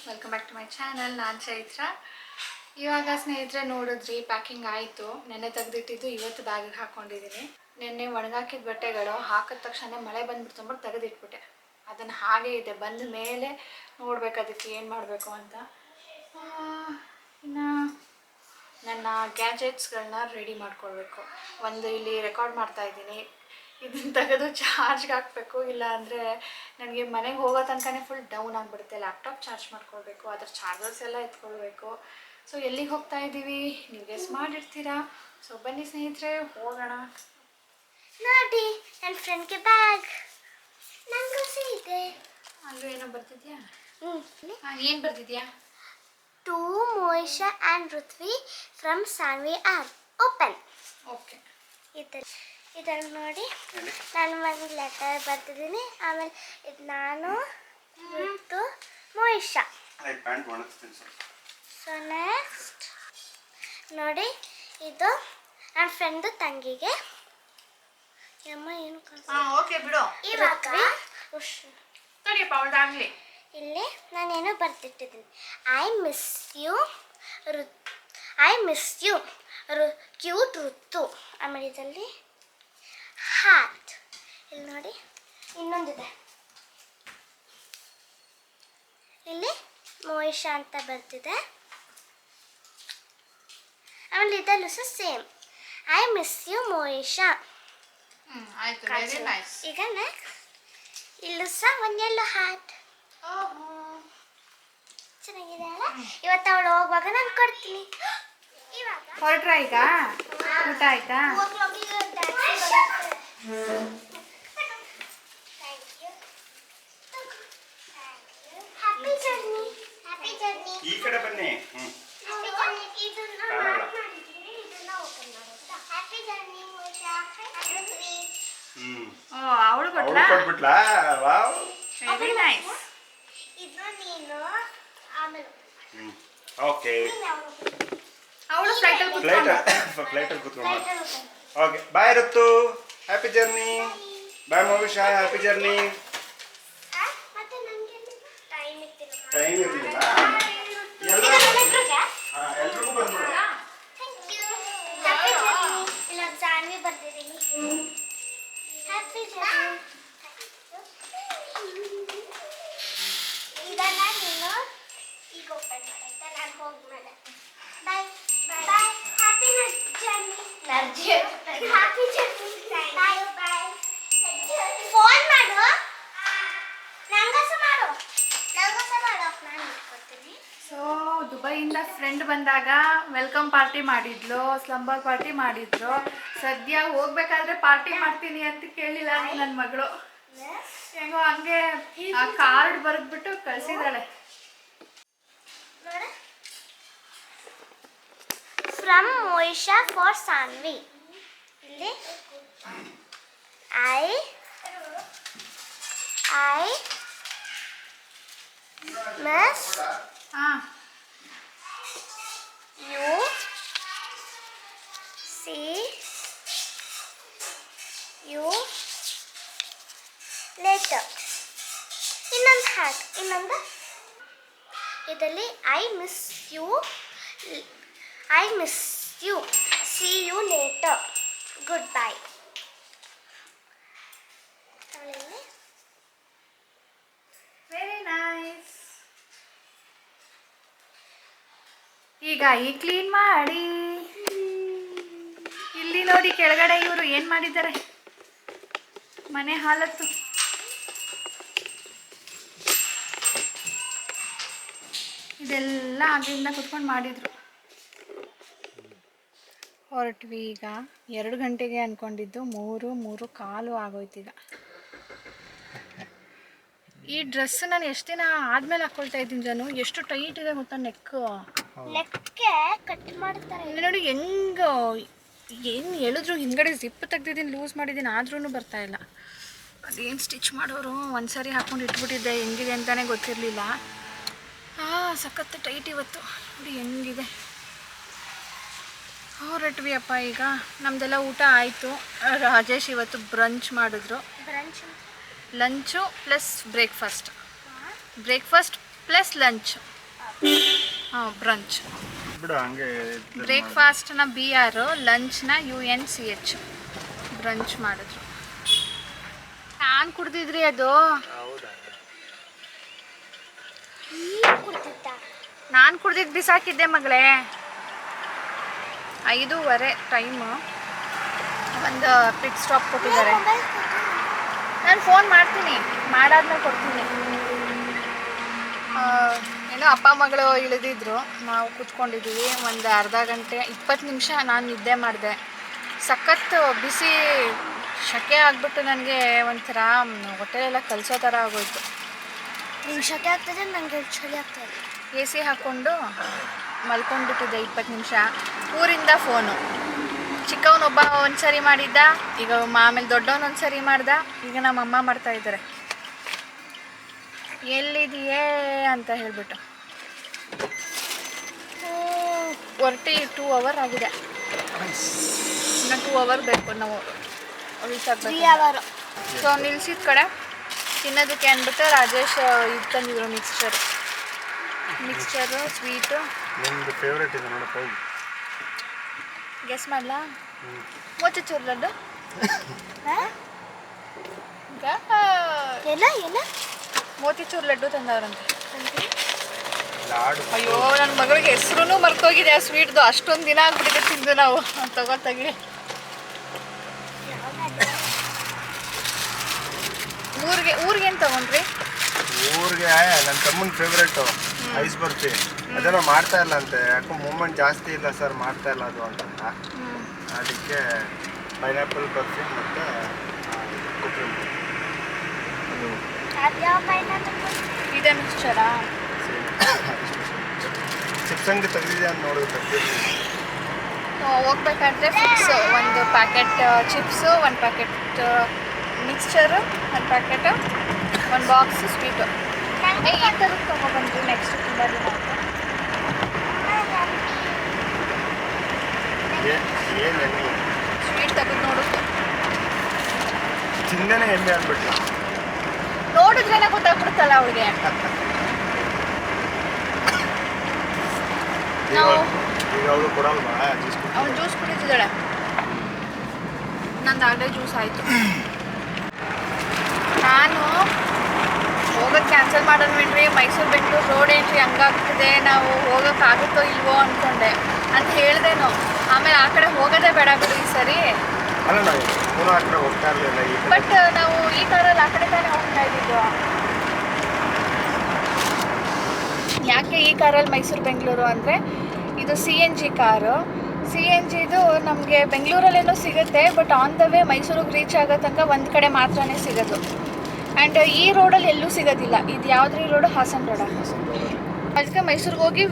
Welcome back to my channel. ನಾನು ಚೈತ್ರ. ಇವಾಗ ಸ್ನೇಹಿತರೆ ನೋಡಿದ್ರಿ ಪ್ಯಾಕಿಂಗ್ ಆಯಿತು. ನೆನ್ನೆ ತೆಗೆದಿಟ್ಟಿದ್ದು ಇವತ್ತು ಬ್ಯಾಗಿಗೆ ಹಾಕ್ಕೊಂಡಿದ್ದೀನಿ. ನೆನ್ನೆ ಒಣಗಾಕಿದ ಬಟ್ಟೆಗಳು ಹಾಕಿದ ತಕ್ಷಣ ಮಳೆ ಬಂದ್ಬಿಟ್ಟು ತುಂಬ ತೆಗೆದಿಟ್ಬಿಟ್ಟೆ. ಅದನ್ನು ಹಾಗೇ ಇದೆ, ಬಂದ ಮೇಲೆ ನೋಡ್ಬೇಕು ಅದಕ್ಕೆ ಏನು ಮಾಡಬೇಕು ಅಂತ. ಇನ್ನು ನನ್ನ ಗ್ಯಾಜೆಟ್ಸ್ಗಳನ್ನ ರೆಡಿ ಮಾಡ್ಕೊಳ್ಬೇಕು. ಒಂದು ಇಲ್ಲಿ ರೆಕಾರ್ಡ್ ಮಾಡ್ತಾಯಿದ್ದೀನಿ, ಇದನ್ನು ತೆಗೆದು ಚಾರ್ಜ್ಗೆ ಹಾಕಬೇಕು. ಇಲ್ಲ ಅಂದರೆ ನನಗೆ ಮನೆಗೆ ಹೋಗೋ ತನಕನೇ ಫುಲ್ ಡೌನ್ ಆಗಿಬಿಡುತ್ತೆ. ಲ್ಯಾಪ್ಟಾಪ್ ಚಾರ್ಜ್ ಮಾಡ್ಕೊಳ್ಬೇಕು, ಅದ್ರ ಚಾರ್ಜರ್ಸ್ ಎಲ್ಲ ಎತ್ಕೊಳ್ಬೇಕು. ಸೊ ಎಲ್ಲಿಗೆ ಹೋಗ್ತಾ ಇದ್ದೀವಿ ನೀವು ಗೆಸ್ ಮಾಡಿರ್ತೀರಾ. ಸೊ ಬನ್ನಿ ಸ್ನೇಹಿತರೆ ಹೋಗೋಣ. ನೋಡಿ ನನ್ನ ಫ್ರೆಂಡ್ಗೆ ಬ್ಯಾಗ್ ನನಗೂ ಇದೆ. ಅಲ್ಲೂ ಏನೋ ಬರ್ತಿದ್ಯಾ? ಏನು ಬರ್ತಿದ್ಯಾ? To Moisha and Ruthvi from Saanu app. Open. Okay, ಇದನ್ನು ನೋಡಿ ನಾನು ಒಂದು ಲೆಟರ್ ಬರ್ತಿದ್ದೀನಿ. ಆಮೇಲೆ ಇದು ನಾನು ಋತು Moisha. ಸೊ ನೆಕ್ಸ್ಟ್ ನೋಡಿ ಇದು ನನ್ನ ಫ್ರೆಂಡು ತಂಗಿಗೆ. ಅಮ್ಮ ಏನು ಓಕೆ ಬಿಡು. ಇವಾಗ ಅವಳಾಗಲಿ ಇಲ್ಲಿ ನಾನೇನೋ ಬರ್ತಿಟ್ಟಿದ್ದೀನಿ. ಐ ಮಿಸ್ ಯು ಕ್ಯೂಟ್ ಋತು. ಆಮೇಲೆ ಇದರಲ್ಲಿ ಹಾರ್ಟ್. ಇಲ್ಲಿ ನೋಡಿ ಇನ್ನೊಂದಿದೆ, ಇಲ್ಲಿ Moisha ಅಂತ ಬರ್ತಿದೆ. ಆಮೇಲೆ ಇದಲ್ಲೂ ಸಹ same I miss you Moisha. ಆಯ್ತು, ವೆರಿ ನೈಸ್. ಈಗ ನೆಕ್ಸ್ಟ್ ಇಲ್ಲೂ ಸಹ ಒಂದು ಯೆಲ್ಲೋ ಹಾರ್ಟ್. ಚೆನ್ನಾಗಿದೆ ಅಲ್ಲ? ಇವತ್ತು ಅವಳು ಹೋಗುವಾಗ ನಾನು ಕೊಡ್ತೀನಿ. ಹೊರಟ್ರ ಈಗ ಊಟ ಆಯ್ತಾ? ಈ ಕಡೆ ಬನ್ನಿ. ಅವಳು ಕೊಟ್ಬಿಟ್ಲಾ? Wow, very nice. ಇದು ನೀನು ಆಮೇಲೆ ಓಕೆ. ಅವಳು ಫ್ಲೈಟಲ್ಲಿ ಕೂತ್ಕೊಂಡು ಓಕೆ. ಬಾಯ್ ಋತು, ಹ್ಯಾಪಿ ಜರ್ನಿ. ಬಾಯ್ Moisha, ಹ್ಯಾಪಿ ಜರ್ನಿ. ಟೈಮ್ ಇರ್ಲಿಲ್ಲ, ಎಲ್ರಿಗೂ ಬಂದ್ಬಿಡು. ಇಲ್ಲ ಜಾನ್ವಿ ಬರ್ತಿದ್ದೀನಿ. Happy journey. ಇದನ್ನ ನೀನು ಈಗ ಓಪನ್ ಮಾಡಾಯ್ತಾ? ನಾನು ಹೋಗ್ಮೇಲೆ bye bye. Happy journey. Happy journey. Bye bye. Phone ಮಾಡು, ನಂಗಸ ಮಾಡು. ನಾನು ಇಟ್ಕೊಡ್ತೀನಿ. ಸೊ ದುಬೈಯಿಂದ ಫ್ರೆಂಡ್ ಬಂದಾಗ ವೆಲ್ಕಮ್ ಪಾರ್ಟಿ ಮಾಡಿದ್ಲು, ಸ್ಲಂಬರ್ ಪಾರ್ಟಿ ಮಾಡಿದ್ರು. ಸದ್ಯ ಹೋಗ್ಬೇಕಾದ್ರೆ ಪಾರ್ಟಿ ಮಾಡ್ತೀನಿ ಅಂತ ಕೇಳಿಲ್ಲ ನನ್ನ ಮಗಳು. ಹೆಂಗೋ ಹಂಗೆ ಆ ಕಾರ್ಡ್ ಬರೆದ್ಬಿಟ್ಟು ಕಳಿಸಿದಾಳೆ. From Moisha for Saanvi. ಇಲ್ಲಿ I miss you see you later. ಇನ್ನೊಂದು ಹಾರ್ಟ್. ಇನ್ನೊಂದು ಇದರಲ್ಲಿ I miss you see you later, goodbye. Very nice. ಈಗ ಈ ಕ್ಲೀನ್ ಮಾಡಿ. ಇಲ್ಲಿ ನೋಡಿ ಕೆಳಗಡೆ ಇವರು ಏನು ಮಾಡಿದ್ದಾರೆ, ಮನೆ ಹಾಲತ್ತು. ಇದೆಲ್ಲ ಆಗಿಂದ ಕುತ್ಕೊಂಡು ಮಾಡಿದ್ರು. ಹೊರಟ್ವಿ ಈಗ 2 ಗಂಟೆಗೆ ಅಂದ್ಕೊಂಡಿದ್ದು 3:15 ಆಗೋಯ್ತೀಗ. ಈ ಡ್ರೆಸ್ ನಾನು ಎಷ್ಟು ದಿನ ಆದಮೇಲೆ ಹಾಕ್ಕೊಳ್ತಾ ಇದ್ದೀನಿ ಜನ. ಎಷ್ಟು ಟೈಟ್ ಇದೆ ಗೊತ್ತಾ ನೆಕ್ಗೆ ಕಟ್ ಮಾಡ್ತಾರೆ ನೋಡಿ. ಹೆಂಗೆ ಏನು ಹೇಳಿದ್ರು ಹಿಂದ್ಗಡೆ ಜಿಪ್ ತೆಗ್ದಿದ್ದೀನಿ, ಲೂಸ್ ಮಾಡಿದ್ದೀನಿ, ಆದ್ರೂ ಬರ್ತಾ ಇಲ್ಲ. ಅದೇನು ಸ್ಟಿಚ್ ಮಾಡೋರು ಒಂದ್ಸರಿ ಹಾಕ್ಕೊಂಡು ಇಟ್ಬಿಟ್ಟಿದ್ದೆ, ಹೆಂಗಿದೆ ಅಂತಲೇ ಗೊತ್ತಿರಲಿಲ್ಲ. ಸಖತ್ತು ಟೈಟ್ ಇವತ್ತು ನೋಡಿ ಹೆಂಗಿದೆ. ಹೊರಟ್ವಿ ಅಪ್ಪ. ಈಗ ನಮ್ಮದೆಲ್ಲ ಊಟ ಆಯಿತು. ರಾಜೇಶ್ ಇವತ್ತು ಬ್ರಂಚ್ ಮಾಡಿದ್ರು. Lunch plus breakfast plus lunch. ಹಾಂ, ಬ್ರಂಚ್. ಬಿಡು ಹಂಗೆ. ಬ್ರೇಕ್ಫಾಸ್ಟ್ನ BR, ಲಂಚ್ನ UNCH. ಬ್ರಂಚ್ ಮಾಡಿದ್ರು. ನಾನು ಕುಡ್ದಿದ್ರಿ ಅದು. ನಾನು ಕುಡ್ದಿದ್ದು ಬಿಸಾಕಿದ್ದೆ ಮಗಳೇ. 5:15 ಟೈಮು. ಒಂದು ಪಿಟ್ ಸ್ಟಾಪ್ ಕೊಟ್ಟಿದ್ದಾರೆ. ನಾನು ಫೋನ್ ಮಾಡ್ತೀನಿ, ಮಾಡಾದ್ಮೇಲೆ ಕೊಡ್ತೀನಿ. ಏನೋ ಅಪ್ಪ ಮಗಳು ಇಳಿದಿದ್ರು, ನಾವು ಕೂತ್ಕೊಂಡಿದ್ದೀವಿ. ಒಂದು ಅರ್ಧ ಗಂಟೆ 20 ನಿಮಿಷ ನಾನು ನಿದ್ದೆ ಮಾಡಿದೆ. ಸಖತ್ತು ಬಿಸಿ ಶಕೆ ಆಗಿಬಿಟ್ಟು ನನಗೆ ಒಂಥರ ಹೊಟ್ಟೆಲೆಲ್ಲ ಕಲಸೋ ಥರ ಆಗೋಯ್ತು. ನಿಂಗೆ ಶಕೆ ಆಗ್ತದೆ, ನನಗೆ ಚಳಿ ಆಗ್ತದೆ. AC ಹಾಕ್ಕೊಂಡು ಮಲ್ಕೊಂಡ್ಬಿಟ್ಟಿದ್ದೆ 20 ನಿಮಿಷ. ಊರಿಂದ ಫೋನು. ಚಿಕ್ಕವನೊಬ್ಬ ಒಂದು ಸರಿ ಮಾಡಿದ್ದ, ಈಗ ಆಮೇಲೆ ದೊಡ್ಡವನು ಒಂದು ಸರಿ ಮಾಡ್ದ, ಈಗ ನಮ್ಮಮ್ಮ ಮಾಡ್ತಾಯಿದ್ದಾರೆ. ಎಲ್ಲಿದೆಯೇ ಅಂತ ಹೇಳಿಬಿಟ್ಟು. ಹೊರಟಿ 2 hour ಆಗಿದೆ. ಇನ್ನು 2 hour ಬೇಕು ನಾವು ರೀಚ್ ಆಗಬೇಕು. ಸೊ ನಿಲ್ಸಿದ ಕಡೆ ತಿನ್ನೋದಕ್ಕೆ ಅಂದ್ಬಿಟ್ಟು ರಾಜೇಶ್ ಇದು ತಂದಿದ್ರು, ಮಿಕ್ಸ್ಚರು ಸ್ವೀಟು. ನಿಮ್ದು ಫೇವ್ರೇಟ್ ಇದೆ ನೋಡಪ್ಪ. ಗೆಸ್ ಮಾಡಲಾ? ಮೋತಿಚೂರ್ ಲಡ್ಡು. ಮೋತಿಚೂರ್ ಲಡ್ಡು ತಂದವ್ರಂತೆ. ಅಯ್ಯೋ, ನನ್ನ ಮಗಳಿಗೆ ಹೆಸರು ಮರ್ತೋಗಿದೆ ಆ ಸ್ವೀಟ್ದು. ಅಷ್ಟೊಂದು ದಿನ ಆಗ್ಬಿಟ್ಟಿದೆ ತಿಂದು ನಾವು. ತಗೋತಾಗಿ ಊರಿಗೆ ಏನು ತಗೊಂಡ್ರಿ? ಊರಿಗೆ ನನ್ನ ತಮ್ಮನ ಫೇವ್ರೇಟು ಐಸ್ ಬರ್ಫಿ. ಅದನ್ನು ಮಾಡ್ತಾ ಇಲ್ಲ ಅಂತೆ, ಯಾಕೋ ಮೂಮೆಂಟ್ ಜಾಸ್ತಿ ಇಲ್ಲ ಸರ್, ಮಾಡ್ತಾ ಇಲ್ಲ ಅದು ಅಂತ. ಅದಕ್ಕೆ ಪೈನಾಪಲ್ ಬರ್ಫಿ ಮತ್ತು ಕೊಬ್ಬರಿ. ಇದೆ ಮಿಕ್ಸ್ಚರಾ? ಚಿಪ್ಸ್ ಅಂಗಡಿ ತೆಗೆದಿದೆ ಅಂತ ನೋಡಿದ್ರೆ ತೆಗ್ದಿದ್ದೀನಿ. ಹೋಗ್ಬೇಕಾದ್ರೆ ಫಿಕ್ಸ್ ಒಂದು ಪ್ಯಾಕೆಟ್ ಚಿಪ್ಸು, ಒಂದು ಪ್ಯಾಕೆಟ್ ಮಿಕ್ಸ್ಚರು, ಒಂದು ಪ್ಯಾಕೆಟ್, ಒಂದು ಬಾಕ್ಸ್ ಸ್ವೀಟು. ಈ ಥರದ್ದು ತೊಗೊಬಂದ್ರಿ ನೆಕ್ಸ್ಟ್ ತುಂಬ ದಿನ ಆಯಿತು. ಸ್ವೀಟ್ ತೆಗೆದು ನೋಡಿದ್ದು ತಿಂದೇನೆ ಎಮ್ಮೆ ಅಂದ್ಬಿಟ್ಲ. ನೋಡಿದ್ರೇನೆ ಗೊತ್ತಾಗ್ಬಿಡುತ್ತಲ್ಲ ಅವಳಿಗೆ. ನಾವು ಈಗ ಅವಳು ಕೊಡಲ್ವಾ ಅವಳು ಜ್ಯೂಸ್ ಕುಡಿತಿದ್ದಾಳೆ. ನಂದು ಆಗಲೇ ಜ್ಯೂಸ್ ಆಯಿತು. ನಾನು ಹೋಗೋದು ಕ್ಯಾನ್ಸಲ್ ಮಾಡೋದ್ಮೇಲೆ ಮೈಸೂರು ಬೆಂಗಳೂರು ರೋಡ್ ಏನ್ರಿ ಹಂಗಾಗ್ತಿದೆ, ನಾವು ಹೋಗೋಕ್ಕಾಗುತ್ತೋ ಇಲ್ವೋ ಅಂದ್ಕೊಂಡೆ ಅಂತ ಹೇಳ್ದೇನೋ. ಆಮೇಲೆ ಆ ಕಡೆ ಹೋಗೋದೇ ಬೇಡ ಬಿಡು ಈ ಸರಿ. ಅಲ್ಲ, ನಾವು ಆ ಕಡೆ ಹೋಗ್ತಾ ಇರಲಿಲ್ಲ. ಬಟ್ ನಾವು ಈ ಕಾರಲ್ಲಿ ಆ ಕಡೆ ತಾನೇ ಹೋಗ್ತಾ ಇದ್ದಿದ್ದು. ಯಾಕೆ ಈ ಕಾರಲ್ಲಿ ಮೈಸೂರು ಬೆಂಗಳೂರು ಅಂದರೆ, ಇದು CNG ಕಾರು. CNGದು ನಮಗೆ ಬೆಂಗಳೂರಲ್ಲೇನೋ ಸಿಗುತ್ತೆ, ಬಟ್ ಆನ್ ದ ವೇ ಮೈಸೂರಿಗೆ ರೀಚ್ ಆಗೋ ತನಕ ಒಂದು ಕಡೆ ಮಾತ್ರನೇ ಸಿಗೋದು. ಆ್ಯಂಡ್ ಈ ರೋಡಲ್ಲಿ ಎಲ್ಲೂ ಸಿಗೋದಿಲ್ಲ. ಇದು ಯಾವುದ್ರ ರೋಡು? ಹಾಸನ ರೋಡ. ಅದಕ್ಕೆ ಮೈಸೂರಿಗೆ ಹೋಗಿ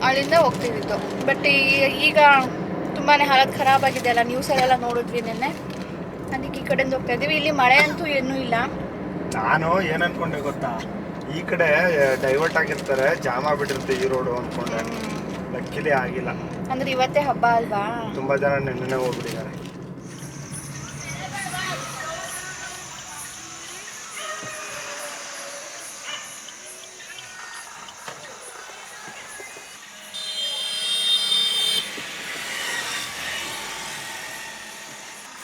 ಅಲ್ಲಿಂದ ಹೋಗ್ತಿದ್ದಿದ್ದು. ಬಟ್ ಈಗ ತುಂಬಾ ಹಾಲತ್ ಖರಾಬಾಗಿದೆ ಅಲ್ಲ, ನ್ಯೂಸಲ್ಲೆಲ್ಲ ನೋಡಿದ್ವಿ ನಿನ್ನೆ. ಅದಕ್ಕೆ ಈ ಕಡೆಯಿಂದ ಹೋಗ್ತಾ ಇದ್ದೀವಿ. ಇಲ್ಲಿ ಮಳೆ ಅಂತೂ ಏನೂ ಇಲ್ಲ. ನಾನು ಏನು ಅಂದ್ಕೊಂಡೆ ಗೊತ್ತಾ, ಈ ಕಡೆ ಡೈವರ್ಟ್ ಆಗಿರ್ತಾರೆ, ಜಾಮ್ ಆಗಿಬಿಟ್ಟಿರುತ್ತೆ ಈ ರೋಡು ಅಂದ್ಕೊಂಡೆ. ಲಕ್ಕಿಲಿ ಆಗಿಲ್ಲ. ಅಂದ್ರೆ ಇವತ್ತೇ ಹಬ್ಬ ಅಲ್ವಾ? ತುಂಬ ಜನ ನೆನ್ನೆ ಹೋಗ್ಬಿಟ್ಟಿದ್ದಾರೆ.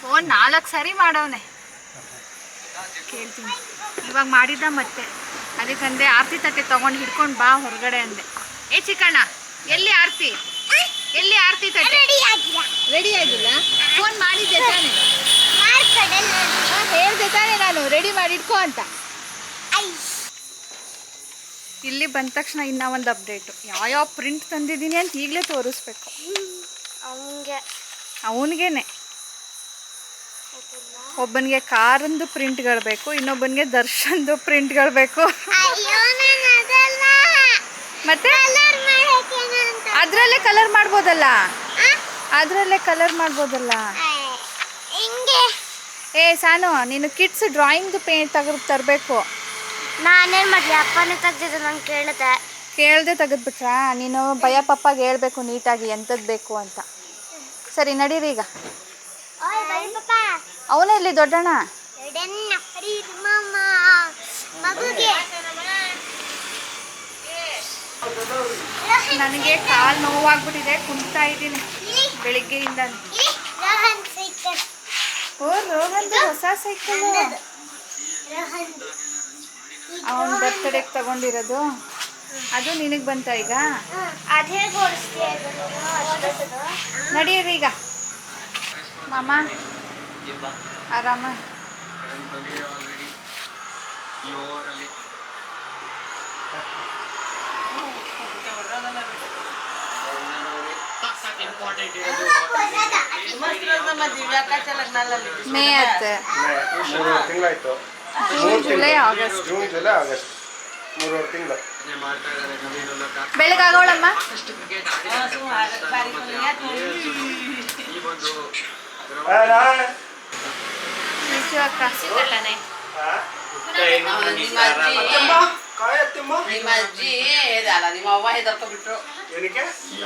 ಫೋನ್ 4 ಸರಿ ಮಾಡವನೆ, ಕೇಳ್ತೀನಿ. ಇವಾಗ ಮಾಡಿದ್ದ ಮತ್ತೆ ಅದಕ್ಕಂದೆ ಆರತಿ ತಟ್ಟೆ ತೊಗೊಂಡು ಹಿಡ್ಕೊಂಡು ಬಾ ಹೊರಗಡೆ ಅಂದೆ. ಚಿಕ್ಕಣ್ಣ, ಎಲ್ಲಿ ಆರತಿ ತಟ್ಟೆ? ರೆಡಿ ಆಗಿಲ್ಲ? ಫೋನ್ ಮಾಡಿದ್ದೆ ತಾನೆ, ಹೇಳ್ದೆ ತಾನೆ ನಾನು ರೆಡಿ ಮಾಡಿ ಇಟ್ಕೋ ಅಂತ. ಇಲ್ಲಿ ಬಂದ ತಕ್ಷಣ ಇನ್ನೂ ಒಂದು ಅಪ್ಡೇಟು. ಯಾವ ಪ್ರಿಂಟ್ ತಂದಿದ್ದೀನಿ ಅಂತ ಈಗಲೇ ತೋರಿಸ್ಬೇಕು ಅವನಿಗೇನೆ. ಒಬ್ಬನಿಗೆ ಕಾರಂದು ಪ್ರಿಂಟ್ಗಳು ಬೇಕು, ಇನ್ನೊಬ್ಬನಿಗೆ ದರ್ಶನ್ದು ಪ್ರಿಂಟ್ಗಳು ಬೇಕು. ಮತ್ತೆ ಅದರಲ್ಲೇ ಕಲರ್ ಮಾಡ್ಬೋದಲ್ಲ. ಸಾನು, ನೀನು ಕಿಡ್ಸ್ ಡ್ರಾಯಿಂಗ್ದು ಪೇಂಟ್ ತರಬೇಕು. ನಾನೇನು ಮಾಡಲಿ, ಅಪ್ಪನೇ ತೆಗ್ದಿದ್ದು. ನಾನು ಕೇಳದೆ ತೆಗೆದ್ಬಿಟ್ರಾ? ನೀನು ಭಯ ಪಪ್ಪಾಗೆ ಹೇಳ್ಬೇಕು ನೀಟಾಗಿ ಎಂಥದ್ದು ಬೇಕು ಅಂತ. ಸರಿ, ನಡೀರಿ ಈಗ. ಅವನೇ ಇಲ್ಲಿ ದೊಡ್ಡಣ್ಣ. ನನಗೆ ಕಾಲು ನೋವಾಗ್ಬಿಟ್ಟಿದೆ, ಕುಂತಾ ಇದ್ದೀನಿ ಬೆಳಿಗ್ಗೆಯಿಂದ. ಓ ರೋಹನ್ದು ಹೊಸ ಸೈಕಲ್, ಅವನ ಬರ್ತಡೆಗೆ ತಗೊಂಡಿರೋದು. ಅದು ನಿನಗೆ ಬಂತ ಈಗ? ನಡೀರಿ ಈಗ ಮಾಮ, ಆರಾಮ? ಮೇ ಆಯ್ತು, ತಿಂಗಳಾಯ್ತು. July August, June July August 3 ತಿಂಗಳು. ಬೆಳಗಾಗೋಳಮ್ಮ. ನಿಮ್ಮ ಅಜ್ಜಿ ಇದಲ್ಲ, ನಿಮ್ಮ ಅವ್ವ ಹೆದರ್ಕೊಂಡ್ಬಿಟ್ರು.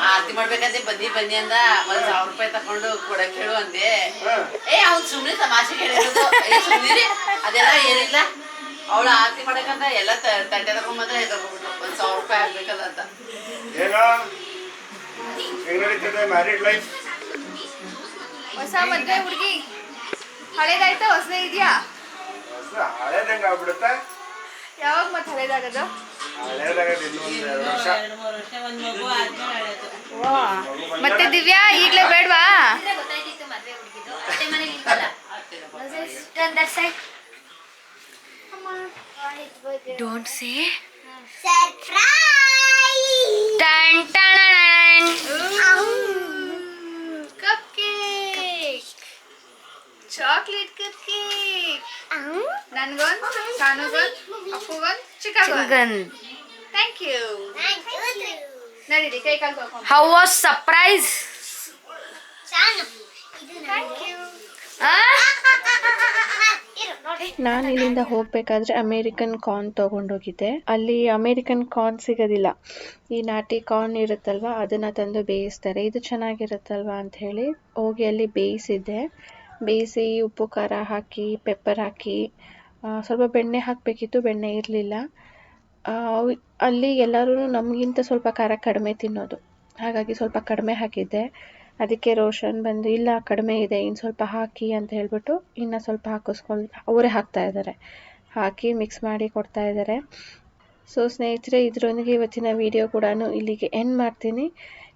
ಆರತಿ ಮಾಡ್ಬೇಕಂತೆ ಬನ್ನಿ ಅಂದ. 1,000 ರೂಪಾಯಿ ತಕೊಂಡು ಕೊಡಕ್ ಹೇಳು ಅಂದೆ. ಅವ್ನು ಸುಮ್ಮನೆ ತಮಾಷೆ ಹೇಳಿರೋದು. ಸುಮ್ಮನೆ ಅದೆಲ್ಲ ಏನಿಲ್ಲ. ಅವಳು ಆರತಿ ಮಾಡಕಂತ ಎಲ್ಲ ತಂಟೆ ತಗೊಂಡ್ಬಂದ್ರೆ ಹೆದರ್ಕೊಂಡ್ಬಿಟ್ರು. 1,000 ರೂಪಾಯಿ ಆಗ್ಬೇಕಲ್ಲ ಅಂತ. ಹೊಸ ಮದ್ವೆ ಹುಡುಗಿ ಹಳೇದಾಯ್ತಾ ಹೊಸದೇ ಇದೆಯಾ? ಹಳೇದಂಗ ಆಗ್ಬಿಡುತ್ತೆ. ಯಾವಾಗ ಮತ್ತೆ ಹಳೇದಾಗದು? ಮತ್ತೆ ದಿವ್ಯಾ ಈಗಲೇ ಬೇಡವಾ? Don't say chocolate cup cake. ನನ್ಗೊಂದು, ಸಾನುಗೊಂದು, ಅಪ್ಪುಗೊಂದು, ಚಿಕ್ಕಗೊಂದು. Thank you. ನಡೀರಿ ಕೈ ಕಾಲು ತೊಳ್ಕೊಂಡು. How was surprise? Thank you. ನಾನು ಇಲ್ಲಿಂದ ಹೋಗಬೇಕಾದ್ರೆ ಅಮೇರಿಕನ್ ಕಾರ್ನ್ ತೊಗೊಂಡೋಗಿದ್ದೆ. ಅಲ್ಲಿ ಅಮೇರಿಕನ್ ಕಾರ್ನ್ ಸಿಗೋದಿಲ್ಲ, ಈ ನಾಟಿ ಕಾರ್ನ್ ಇರುತ್ತಲ್ವ ಅದನ್ನು ತಂದು ಬೇಯಿಸ್ತಾರೆ. ಇದು ಚೆನ್ನಾಗಿರುತ್ತಲ್ವ ಅಂತ ಹೇಳಿ ಹೋಗಿ ಅಲ್ಲಿ ಬೇಯಿಸಿ ಉಪ್ಪು ಖಾರ ಹಾಕಿ ಪೆಪ್ಪರ್ ಹಾಕಿ ಸ್ವಲ್ಪ ಬೆಣ್ಣೆ ಹಾಕಬೇಕಿತ್ತು, ಬೆಣ್ಣೆ ಇರಲಿಲ್ಲ. ಅಲ್ಲಿ ಎಲ್ಲರೂ ನಮಗಿಂತ ಸ್ವಲ್ಪ ಖಾರ ಕಡಿಮೆ ತಿನ್ನೋದು, ಹಾಗಾಗಿ ಸ್ವಲ್ಪ ಕಡಿಮೆ ಹಾಕಿದ್ದೆ. ಅದಕ್ಕೆ ರೋಷನ್ ಬಂದು ಇಲ್ಲ ಕಡಿಮೆ ಇದೆ, ಇನ್ನು ಸ್ವಲ್ಪ ಹಾಕಿ ಅಂತ ಹೇಳ್ಬಿಟ್ಟು ಇನ್ನು ಸ್ವಲ್ಪ ಹಾಕಿಸ್ಕೊಂಡು ಅವರೇ ಹಾಕ್ತಾಯಿದ್ದಾರೆ. ಹಾಕಿ ಮಿಕ್ಸ್ ಮಾಡಿ ಕೊಡ್ತಾಯಿದ್ದಾರೆ. ಸೊ ಸ್ನೇಹಿತರೆ, ಇದರೊಂದಿಗೆ ಇವತ್ತಿನ ವಿಡಿಯೋ ಕೂಡ ಇಲ್ಲಿಗೆ ಎಂಡ್ ಮಾಡ್ತೀನಿ.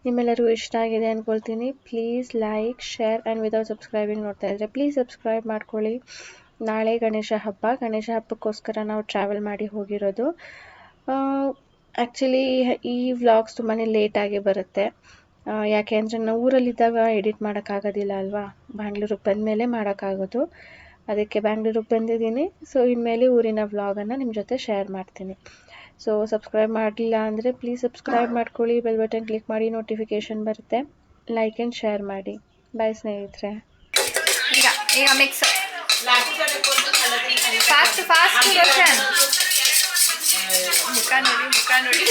ನಿಮ್ಮೆಲ್ಲರಿಗೂ ಇಷ್ಟ ಆಗಿದೆ ಅಂದ್ಕೊಳ್ತೀನಿ. Please like, share and without subscribing ನೋಡ್ತಾ ಇದ್ದರೆ ಪ್ಲೀಸ್ ಸಬ್ಸ್ಕ್ರೈಬ್ ಮಾಡ್ಕೊಳ್ಳಿ. ನಾಳೆ ಗಣೇಶ ಹಬ್ಬಕ್ಕೋಸ್ಕರ ನಾವು ಟ್ರಾವೆಲ್ ಮಾಡಿ ಹೋಗಿರೋದು. ಆ್ಯಕ್ಚುಲಿ ಈ ವ್ಲಾಗ್ಸ್ ತುಂಬಾ ಲೇಟಾಗಿ ಬರುತ್ತೆ, ಯಾಕೆ ಅಂದರೆ ನಾವು ಊರಲ್ಲಿದ್ದಾಗ ಎಡಿಟ್ ಮಾಡೋಕ್ಕಾಗೋದಿಲ್ಲ ಅಲ್ವಾ, ಬ್ಯಾಂಗ್ಳೂರಿಗೆ ಬಂದಮೇಲೆ ಮಾಡೋಕ್ಕಾಗೋದು. ಅದಕ್ಕೆ ಬ್ಯಾಂಗ್ಳೂರಿಗೆ ಬಂದಿದ್ದೀನಿ. ಸೊ ಇನ್ಮೇಲೆ ಊರಿನ ವ್ಲಾಗನ್ನು ನಿಮ್ಮ ಜೊತೆ ಶೇರ್ ಮಾಡ್ತೀನಿ. ಸೊ ಸಬ್ಸ್ಕ್ರೈಬ್ ಮಾಡಲಿಲ್ಲ ಅಂದರೆ ಪ್ಲೀಸ್ ಸಬ್ಸ್ಕ್ರೈಬ್ ಮಾಡ್ಕೊಳ್ಳಿ, ಬೆಲ್ ಬಟನ್ ಕ್ಲಿಕ್ ಮಾಡಿ, ನೋಟಿಫಿಕೇಷನ್ ಬರುತ್ತೆ. ಲೈಕ್ ಆ್ಯಂಡ್ ಶೇರ್ ಮಾಡಿ. ಬಾಯ್ ಸ್ನೇಹಿತರೆ. ಈಗ ಮಿಕ್ಸ್ ಫಾಸ್ಟ್ ರೋಷನ್. ಮುಖ ನೋಡಿ